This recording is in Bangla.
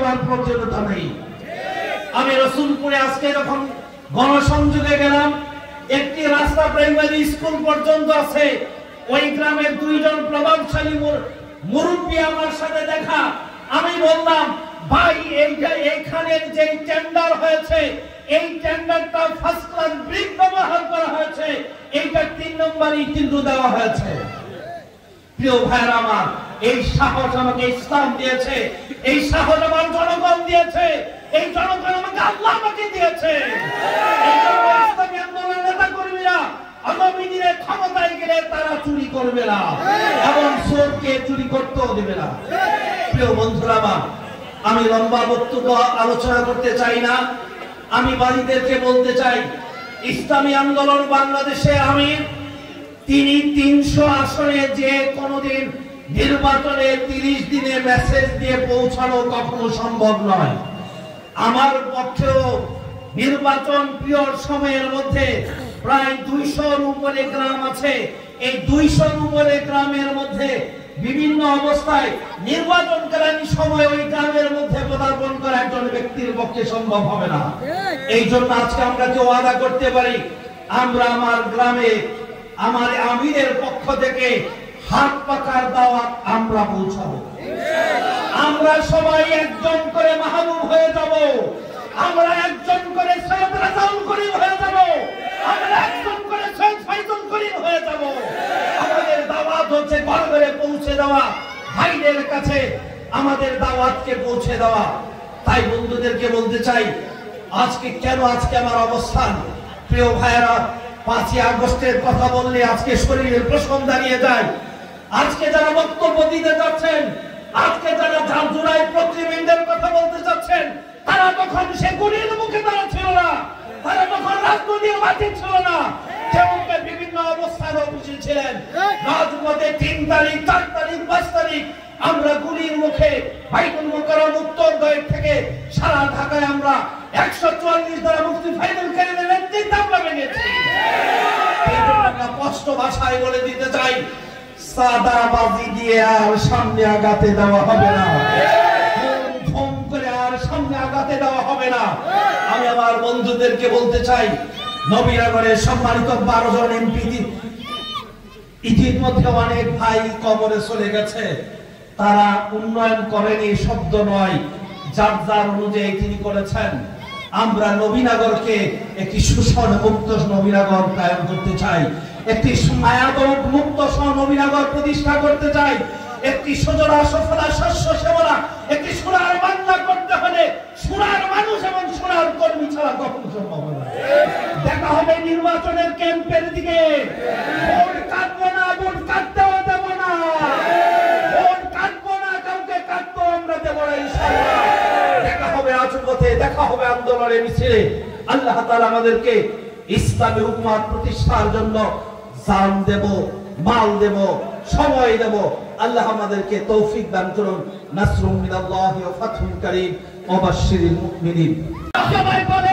করার প্রয়োজনীয়তা নেই। আমি রসুলপুরে আজকে যখন গণসংযোগে গেলাম, একটি রাস্তা প্রাইমারি স্কুল পর্যন্ত আছে। ওই গ্রামের দুইজন প্রভাবশালী মুরব্বী আমার সাথে দেখা। আমি বললাম, ভাই এইখানের যে টেন্ডার হয়েছে, এই টেন্ডারটা ফার্স্ট ক্লাস ব্রিক ব্যবহার করা হয়েছে, এইটা 3 নম্বরই কিন্তু দেওয়া হয়েছে। প্রিয় ভাইরা আমার, এই সাহস আমাকে ইসলাম দিয়েছে, এই সাহস আমার জনগণ দিয়েছে, এই জনগণ আমাকে আল্লাহ আমাকে দিয়েছে। এই জন্য ইসলামী আন্দোলনের নেতা কর্মীরা আগামী দিনে ক্ষমতায় গেলে তারা চুরি করবে না এবং চোরকে চুরি করতেও দেবে না। প্রিয় বন্ধুরা আমার, আমি লম্বা বক্তব্য আলোচনা করতে চাই না। আমি বাড়িদেরকে বলতে চাই, ইসলামী আন্দোলন বাংলাদেশে আমির তিনি 300 আসনে যে কোনদিন নির্বাচনে 30 দিনে মেসেজ দিয়ে পৌঁছানো কখনো সম্ভব নয়। আমার পক্ষেও নির্বাচন পিরিয়ড সময়ের মধ্যে প্রায় 200-র উপরে গ্রাম আছে। এই 200-র উপরে গ্রামের মধ্যে বিভিন্ন অবস্থায় নির্বাচনকালীন সময় ওই গ্রামের মধ্যে পদার্পণ করা একজন ব্যক্তির পক্ষে সম্ভব হবে না। এই জন্য আজকে আমরা যে ওয়াদা করতে পারি, আমরা আমার গ্রামে আমার আমিরের পক্ষ থেকে হাত পাকার দাওয়াত আমরা পৌঁছাবো। আমরা সবাই একজন করে মাহবুব হয়ে যাব, আমরা একজন করে সৈয়দ রাজাউল করিম হয়ে যাব, আমরা একজন করে সৈয়দ ফাইজুল করিম হয়ে যাব। আমাদের দাওয়াত হচ্ছে ঘরে ঘরে পৌঁছে দেওয়া, ভাইদের কাছে আমাদের দাওয়াতকে পৌঁছে দেওয়া। তাই বন্ধুদেরকে বলতে চাই, আজকে কেন আজকে আমার অবস্থান। প্রিয় ভাইয়েরা, 5ই আগস্টের কথা বললে আজকে শরীরের প্রশ্ন দাঁড়িয়ে যায়। আজকে যারা বক্তব্য দিতে যাচ্ছেন, আজকে যারা জুলাই প্রতিনিধিদের কথা বলতে যাচ্ছেন, তারা তখন সে গুলির মুখে তারা ছিল না, তারা তখন রাজনৈতিক মাঠে ছিল না, যেমনটা বিভিন্ন অবস্থায় উপস্থিত ছিলেন। রাজপথে 3 তারিখ, 4 তারিখ, 5 তারিখ আমরা গুলির মুখে বাইতুল মুকাররম উত্তর গেট থেকে সারা ঢাকায় আমরা 144 দ্বারা মুফতি ফাইজুল করিমের নেতৃত্বে আমরা ভেঙেছি। এই জন্য আমরা স্পষ্ট ভাষায় বলে দিতে চাই, সাদাবাজি দিয়ে আর সামনে আগাতে দেওয়া হবে না, ধম করে আর সামনে আগাতে দেওয়া হবে না। আমি আমার বন্ধুদেরকে বলতে চাই, নবীনগরের সম্মানিত 12 জন এমপি ইতিমধ্যে অনেক ভাই কবরে চলে গেছে। তারা উন্নয়ন করেনি শব্দ নয়, যার যার অনুযায়ী তিনি করেছেন। আমরা নবীনগরকে একটি শোষণ মুক্ত নবীনগর কায়েম করতে চাই, একটি মায়াবক মুক্ত নবীনগর প্রতিষ্ঠা করতে চাই, একটি সজলা সফলা শস্য শ্যামলা একটি সোনার বাংলা করতে হলে সোনার মানুষ এবং সোনার কর্মী ছাড়া কখনো সম্ভব হবে না। দেখা হবে নির্বাচনের ক্যাম্পের দিকে। ভোট কাটবো না, ভোট কাটতেও দেব না, ভোট কাটবো না, কাউকে কাটবো আমরা দেব না ইনশাআল্লাহ। দেখা হবে রাজপথে, দেখা হবে আন্দোলনে, মিছিলে। আল্লাহ তাআলা আমাদেরকে ইসলামী হুকুমত প্রতিষ্ঠার জন্য জান দেব, মাল দেব, সময় দেব। আল্লাহ আমাদেরকে তৌফিক দান করুন। নাসরুম মিনাল্লাহি ওয়া ফাতহুন কারীম ওয়া বাশশিরিল মুমিনিন। সবাই বলে